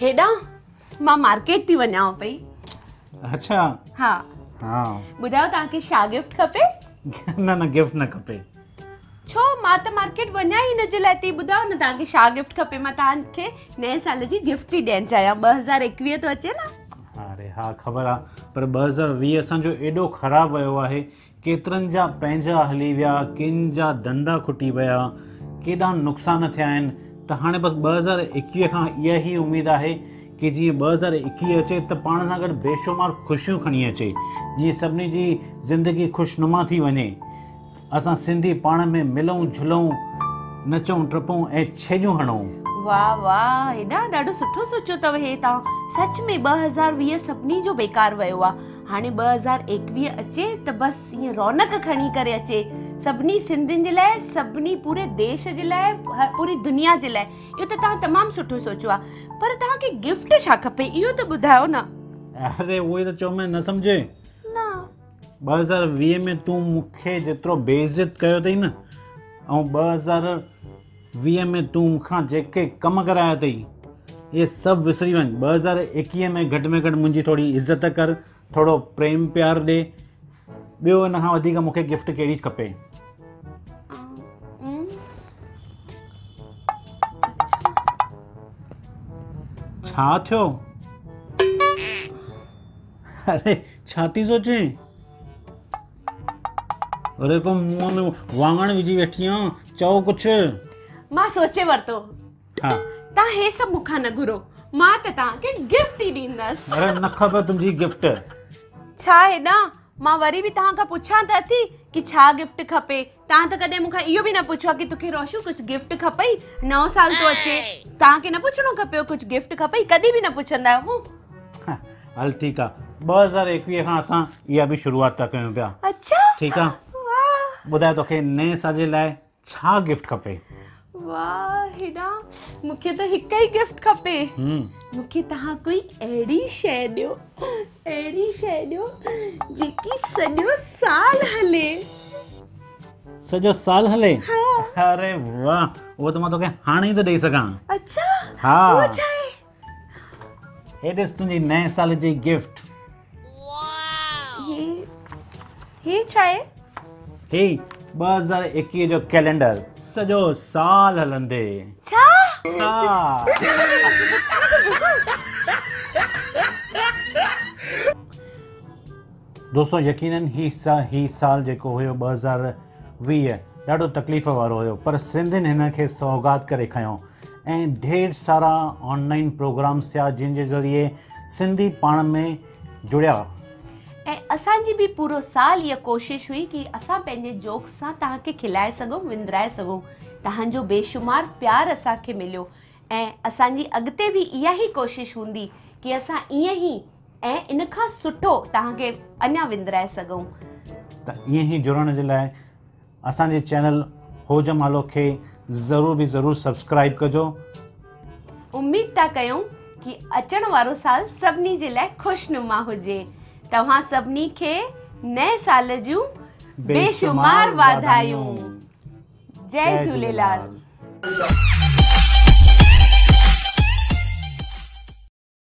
हेॾा मां मार्केट थी वञां पई। अच्छा हाँ हाँ ॿुधायो तव्हांखे छा गिफ्ट खपे? न गिफ्ट न खपे। छो मां त मार्केट वञा ई हिन जे लाइ थी। ॿुधायो न तव्हांखे छा गिफ्ट खपे। मां तव्हांखे नए साल जी गिफ्ट थी ॾियणु चाहियां। 2021 तो अचे न। अरे हाँ ख़बर आहे, पर 2020 असांजो एॾो ख़राबु वियो आहे। केतिरनि जा पंहिंजा हली विया, किन जा डंडा खुटी विया, केॾा नुक़सान थिया आहिनि। त हाणे बसि 2021 खां इहा ई उमेदु आहे कि जीअं 2021 अचे त पाण सां गॾु बेशुमार ख़ुशियूं खणी अचे, जीअं सभिनी जी ज़िंदगी ख़ुशनुमा थी वञे। असां सिंधी पाण में मिलूं झुलूं, नचूं टपूं ऐं छेॼूं हणूं। वाह वाह, हेॾा ॾाढो सुठो सोचियो अथव हे तव्हां। सच में 2020 सभिनी जो बेकार वियो आहे। हाणे 2021 अचे त बसि ईअं रौनक खणी करे अचे, सभिनी सिंधियुनि जे लाइ, सभिनी पूरे देश जे लाइ, पूरी दुनिया जे लाइ। इहो त तव्हां तमामु सुठो सोचियो आहे। पर तव्हांखे गिफ्ट छा खपे इहो त ॿुधायो न। अरे उहो ई त चओ, मैं न सम्झे न। 2020 में तूं मूंखे जेतिरो बेइज़त कयो अथई न, ऐं 2020 में तूं मूंखां जेके कम कराया अथई, इहे सभु विसरी वञ। 2021 में घटि मुंहिंजी थोरी इज़त कर, थोरो प्रेम प्यार ॾे। ॿियो हिन खां वधीक मूंखे गिफ्ट कहिड़ी खपे? छा थियो? अरे छा थी सोचे? अरे को मुंहं में वांगण विझी वेठी आं, चओ कुझु। मां सोचे वरितो। हाँ तव्हां हे सभु मूंखां न घुरो, मां त तव्हांखे गिफ्ट ई ॾींदसि। अरे न खपे तुंहिंजी गिफ्ट। छा हेॾा मां वरी बि तव्हां खां पुछां त थी कि छा गिफ्ट खपे। तव्हां त कॾहिं मूंखां इहो बि न पुछो कि तोखे रोशू कुझु गिफ्ट खपई, नओं साल तो अचे, तव्हांखे न पुछणो खपे कुझु गिफ्ट खपई, कॾहिं बि न पुछंदा आहियो। हल ठीकु आहे, 2021 खां असां इहा बि शुरूआत था कयूं पिया। अच्छा ठीकु आहे, ॿुधाए तोखे नए साल जे लाइ छा गिफ्ट खपे? वाह हेॾा, मूंखे त हिकु ई गिफ्ट खपे। मूंखे तव्हां कोई अहिड़ी शइ ॾियो, अहिड़ी शइ ॾियो जेकी सॼो साल हले। सॼो साल हले? हाँ। अरे वाह, उहो त मां तोखे हाणे ई थो ॾेई सघां। अच्छा हाँ, उहो छा आहे? हे ॾिस तुंहिंजी नए साल जी गिफ्ट। हे छा आहे? हे 2021 जो कैलेंडर, सॼो साल हलंदे। छा? हाँ। दोस्तों यकीनन ही साल जेको हुयो 2020 ॾाढो तकलीफ़ वारो हुयो, पर सिंधियुनि हिन खे सौगात करे खयों ऐं ढेर सारा ऑनलाइन प्रोग्राम्स थिया जिन जे ज़रिए सिंधी पाण में जुड़िया। ऐं असांजी बि पूरो साल इहा कोशिशि हुई कि असां पंहिंजे जोक्स सां तव्हांखे खिलाए सघूं, विंदराए सघूं। तव्हांजो बेशुमार प्यार असांखे मिलियो ऐं असांजी अॻिते बि इहा ई कोशिशि हूंदी कि असां ईअं ई ऐं इन खां सुठो तव्हांखे अञा विंदराए सघूं। त ईअं ई जुड़ण जे लाइ असांजे चैनल होजम आलो खे ज़रूरु सब्सक्राइब कजो। उम्मीद था कयूं कि अचण वारो साल सभिनी जे लाइ ख़ुशनुमा हुजे। तव्हां सभिनी खे नए साल जूं बेशुमार वाधायूं। जय झूलेलाल।